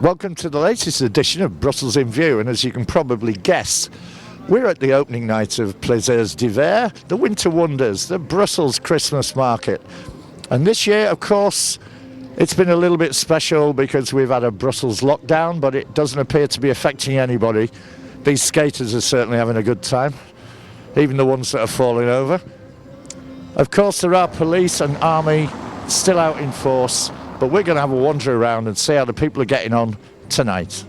Welcome to the latest edition of Brussels in View, and as you can probably guess, we're at the opening night of Plaisirs d'hiver, the Winter Wonders, the Brussels Christmas market. And this year, of course, it's been a little bit special because we've had a Brussels lockdown, but it doesn't appear to be affecting anybody. These skaters are certainly having a good time, even the ones that are falling over. Of course, there are police and army still out in force, but we're going to have a wander around and see how the people are getting on tonight.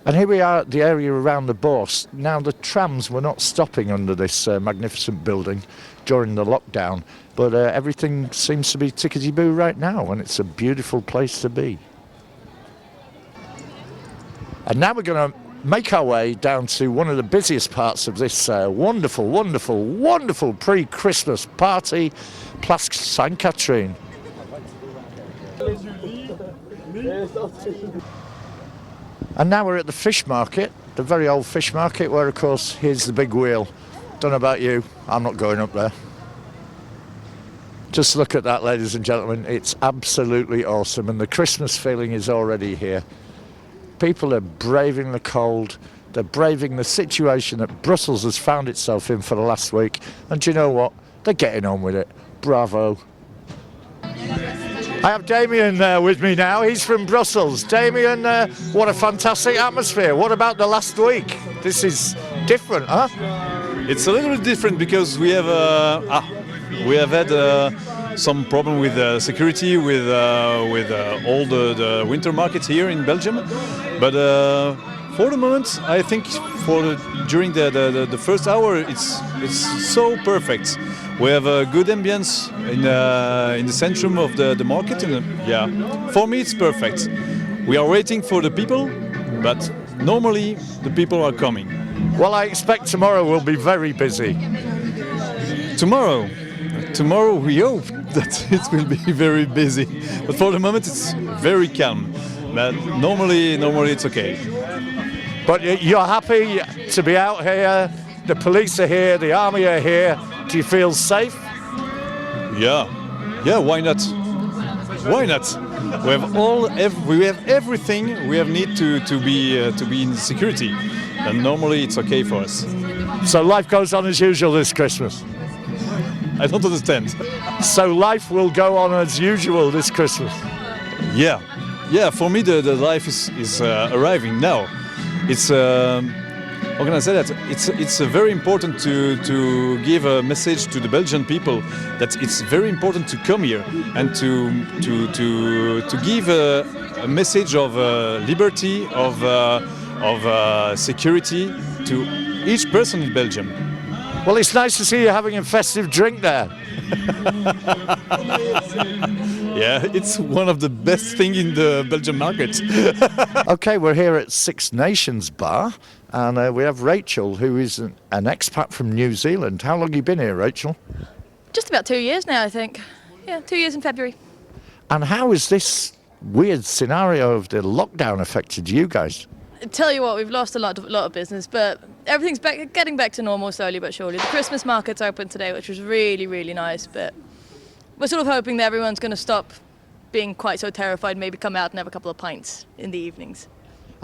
And here we are at the area around the Bourse. Now, the trams were not stopping under this magnificent building during the lockdown, but everything seems to be tickety-boo right now, and it's a beautiful place to be. And now we're going to make our way down to one of the busiest parts of this wonderful, wonderful, wonderful pre-Christmas party, Place Sainte-Catherine. And now we're at the fish market, the very old fish market, where of course here's the big wheel. Don't know about you, I'm not going up there. Just look at that, ladies and gentlemen, it's absolutely awesome, and the Christmas feeling is already here. People are braving the cold, they're braving the situation that Brussels has found itself in for the last week, and do you know what? They're getting on with it. Bravo. I have Damien with me now. He's from Brussels. Damien, what a fantastic atmosphere. What about the last week? This is different, huh? It's a little bit different because we have had some problem with security with all the winter markets here in Belgium. But for the moment, I think during the first hour, it's so perfect. We have a good ambience in the centrum of the market, and yeah, for me it's perfect. We are waiting for the people, but normally the people are coming. Well, I expect tomorrow will be very busy. Tomorrow we hope that it will be very busy, but for the moment it's very calm. But normally it's okay. But you're happy to be out here? The police are here, the army are here. Do you feel safe? Yeah, why not? Why not? We have everything we have need to be in security, and normally it's okay for us. So life goes on as usual this Christmas? I don't understand. So life will go on as usual this Christmas? Yeah. For me, the life is arriving now. It's how can I say that? It's very important to give a message to the Belgian people that it's very important to come here and to give a message of liberty, of security to each person in Belgium. Well, it's nice to see you having a festive drink there. Yeah, it's one of the best things in the Belgian market. Okay, we're here at Six Nations Bar, and we have Rachel, who is an expat from New Zealand. How long have you been here, Rachel? Just about 2 years now, I think. Yeah, 2 years in February. And how has this weird scenario of the lockdown affected you guys? I tell you what, we've lost a lot of business, but everything's getting back to normal slowly but surely. The Christmas market's open today, which was really, really nice, but we're sort of hoping that everyone's going to stop being quite so terrified, maybe come out and have a couple of pints in the evenings.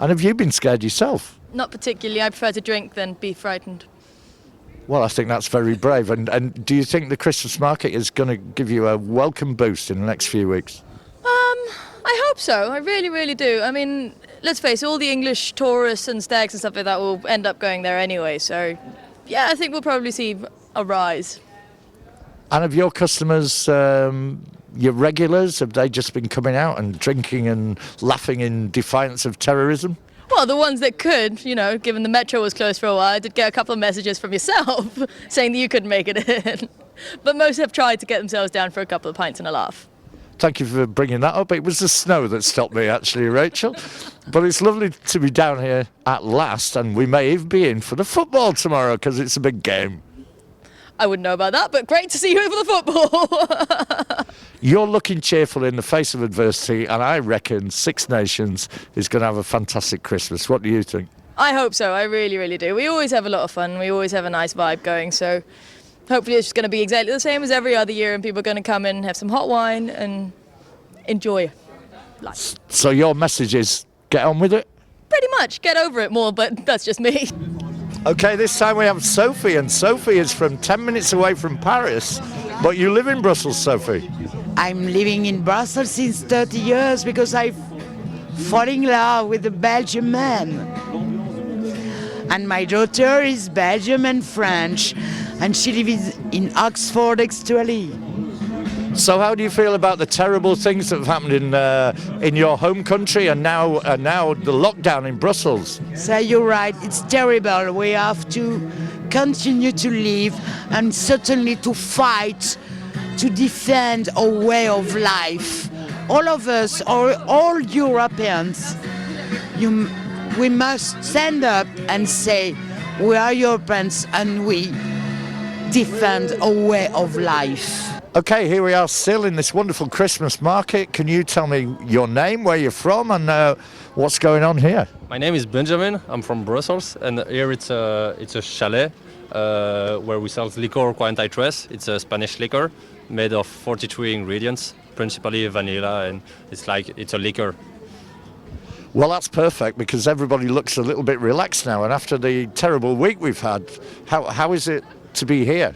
And have you been scared yourself? Not particularly. I prefer to drink than be frightened. Well, I think that's very brave. And do you think the Christmas market is going to give you a welcome boost in the next few weeks? I hope so. I really, really do. I mean, let's face it, all the English tourists and stags and stuff like that will end up going there anyway. So, yeah, I think we'll probably see a rise. And have your customers, your regulars, have they just been coming out and drinking and laughing in defiance of terrorism? Well, the ones that could, given the metro was closed for a while, I did get a couple of messages from yourself saying that you couldn't make it in. But most have tried to get themselves down for a couple of pints and a laugh. Thank you for bringing that up. It was the snow that stopped me, actually, Rachel. But it's lovely to be down here at last, and we may even be in for the football tomorrow because it's a big game. I wouldn't know about that, but great to see you for the football. You're looking cheerful in the face of adversity, and I reckon Six Nations is going to have a fantastic Christmas. What do you think? I hope so. I really, really do. We always have a lot of fun. We always have a nice vibe going. So hopefully it's just going to be exactly the same as every other year, and people are going to come in, have some hot wine, and enjoy life. So your message is get on with it? Pretty much. Get over it more, but that's just me. Okay, this time we have Sophie, and Sophie is from 10 minutes away from Paris, but you live in Brussels, Sophie. I'm living in Brussels since 30 years because I fall in love with a Belgian man. And my daughter is Belgian and French, and she lives in Oxford actually. So how do you feel about the terrible things that have happened in your home country and now the lockdown in Brussels? So you're right, it's terrible. We have to continue to live and certainly to fight to defend our way of life. All of us, all Europeans, we must stand up and say we are Europeans and we defend our way of life. Okay, here we are still in this wonderful Christmas market. Can you tell me your name, where you're from, and what's going on here? My name is Benjamin. I'm from Brussels, and here it's a chalet where we sell liqueur 43. It's a Spanish liquor made of 43 ingredients, principally vanilla, and it's a liquor. Well, that's perfect because everybody looks a little bit relaxed now, and after the terrible week we've had, how is it to be here?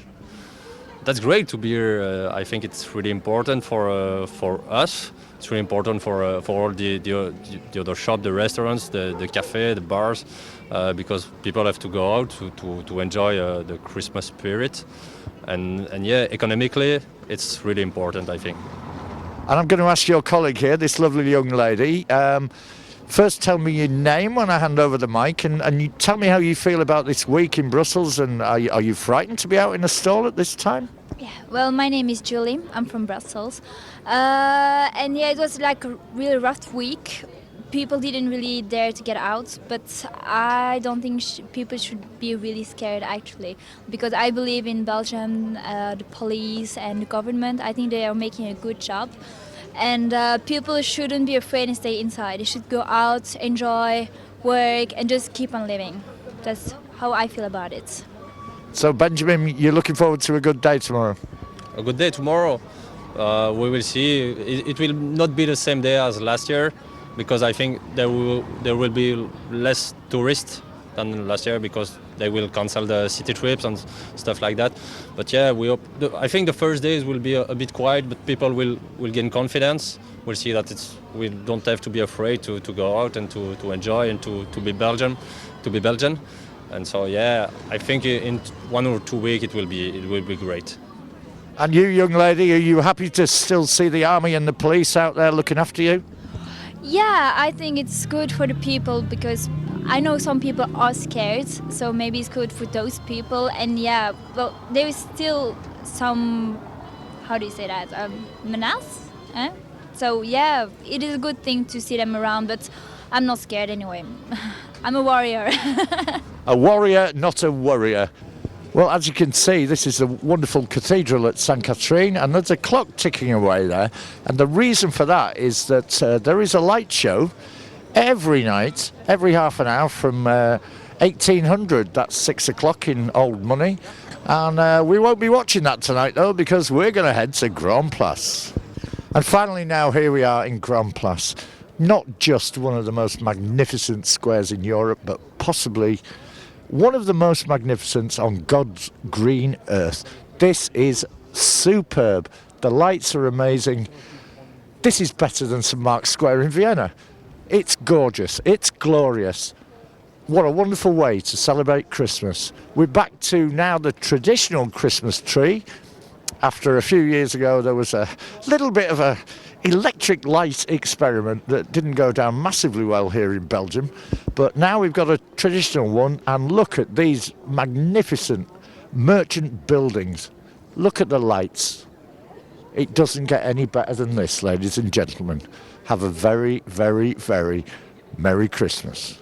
That's great to be here. I think it's really important for us. It's really important for all the other shops, the restaurants, the cafe, the bars, because people have to go out to enjoy the Christmas spirit. And yeah, economically, it's really important, I think. And I'm going to ask your colleague here, this lovely young lady. First, tell me your name when I hand over the mic, and you tell me how you feel about this week in Brussels, and are you frightened to be out in a stall at this time? Yeah, well, my name is Julie. I'm from Brussels. And yeah, it was like a really rough week. People didn't really dare to get out, but I don't think people should be really scared actually, because I believe in Belgium, the police and the government. I think they are making a good job. And people shouldn't be afraid and stay inside. They should go out, enjoy, work, and just keep on living. That's how I feel about it. So, Benjamin, you're looking forward to a good day tomorrow? A good day tomorrow. We will see. It will not be the same day as last year, because I think there will be less tourists than last year because they will cancel the city trips and stuff like that. But yeah, I think the first days will be a bit quiet, but people will gain confidence. We'll see that we don't have to be afraid to go out and to enjoy and to be Belgian. And so yeah, I think in 1 or 2 weeks it will be great. And you, young lady, are you happy to still see the army and the police out there looking after you? Yeah, I think it's good for the people because I know some people are scared, so maybe it's good for those people. And yeah, well, there is still some, how do you say that, menace? So yeah, it is a good thing to see them around, but I'm not scared anyway. I'm a warrior. A warrior, not a worrier. Well, as you can see, this is a wonderful cathedral at St. Catherine, and there's a clock ticking away there. And the reason for that is that there is a light show every night, every half an hour from 1800. That's 6 o'clock in old money. And we won't be watching that tonight, though, because we're going to head to Grand Place. And finally now, here we are in Grand Place. Not just one of the most magnificent squares in Europe, but possibly one of the most magnificent on God's green earth. This is superb. The lights are amazing. This is better than St. Mark's Square in Vienna. It's gorgeous. It's glorious. What a wonderful way to celebrate Christmas. We're back to now the traditional Christmas tree. After a few years ago, there was a little bit of a electric light experiment that didn't go down massively well here in Belgium, but now we've got a traditional one, and look at these magnificent merchant buildings. Look at the lights. It doesn't get any better than this, ladies and gentlemen. Have a very, very, very Merry Christmas.